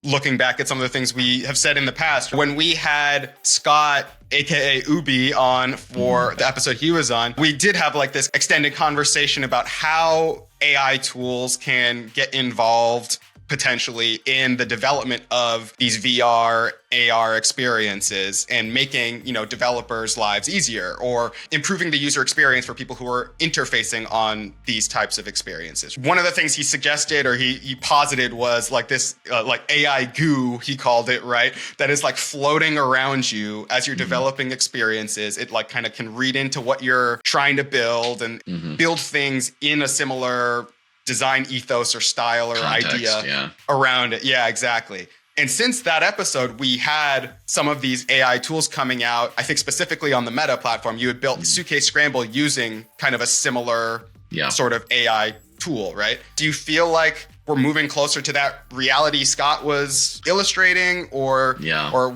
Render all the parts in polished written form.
looking back at some of the things we have said in the past. When we had Scott, aka Ubi, on for the episode he was on, we did have like this extended conversation about how AI tools can get involved potentially in the development of these VR, AR experiences and making, developers' lives easier or improving the user experience for people who are interfacing on these types of experiences. One of the things he suggested or he posited was like this, like AI goo, he called it, right? That is like floating around you as you're developing experiences. It like kind of can read into what you're trying to build and build things in a similar design ethos or style or context, idea around it. Yeah, exactly. And since that episode, we had some of these AI tools coming out. I think specifically on the Meta platform, you had built Suitcase Scramble using kind of a similar sort of AI tool, right? Do you feel like we're moving closer to that reality Scott was illustrating or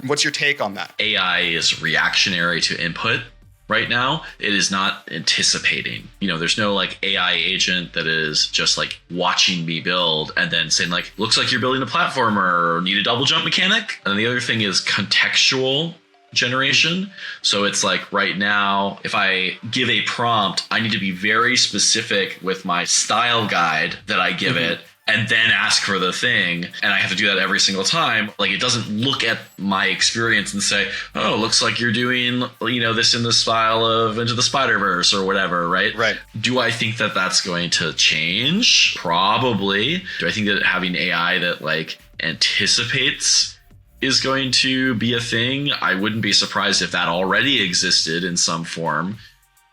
what's your take on that? AI is reactionary to input. Right now, it is not anticipating. There's no like AI agent that is just like watching me build and then saying like, looks like you're building a platformer or need a double jump mechanic. And the other thing is contextual generation. So it's like right now, if I give a prompt, I need to be very specific with my style guide that I give it. And then ask for the thing. And I have to do that every single time. Like it doesn't look at my experience and say, oh, looks like you're doing, this in the style of Into the Spider-Verse or whatever, right? Right. Do I think that that's going to change? Probably. Do I think that having AI that like anticipates is going to be a thing? I wouldn't be surprised if that already existed in some form.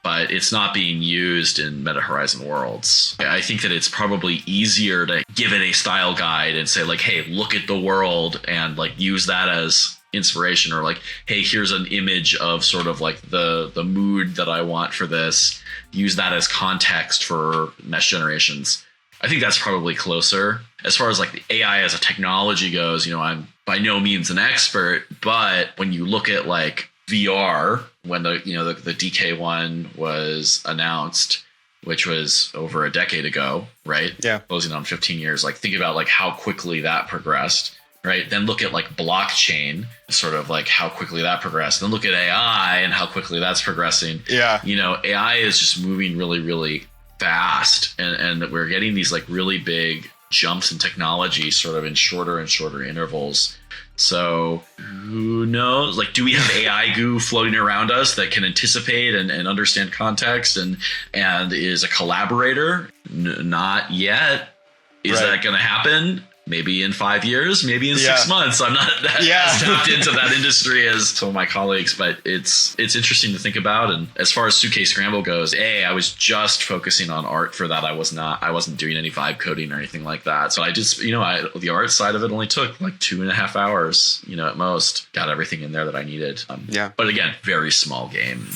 But it's not being used in Meta Horizon Worlds. I think that it's probably easier to give it a style guide and say like, hey, look at the world and like use that as inspiration or like, hey, here's an image of sort of like the mood that I want for this. Use that as context for mesh generations. I think that's probably closer. As far as like the AI as a technology goes, I'm by no means an expert, but when you look at like VR, when the DK one was announced, which was over a decade ago, right? Yeah. Closing on 15 years. Like think about like how quickly that progressed, right? Then look at like blockchain, sort of like how quickly that progressed. Then look at AI and how quickly that's progressing. Yeah. AI is just moving really, really fast. And we're getting these like really big jumps in technology sort of in shorter and shorter intervals. So who knows? Like, do we have AI goo floating around us that can anticipate and understand context and is a collaborator? Not yet. Is that going to happen? Maybe in 5 years, maybe in 6 months. I'm not that tapped into that industry as some of my colleagues, but it's interesting to think about. And as far as Suitcase Scramble goes, I was just focusing on art for that. I wasn't doing any vibe coding or anything like that. So I just, the art side of it only took like 2.5 hours, at most. Got everything in there that I needed. But again, very small game.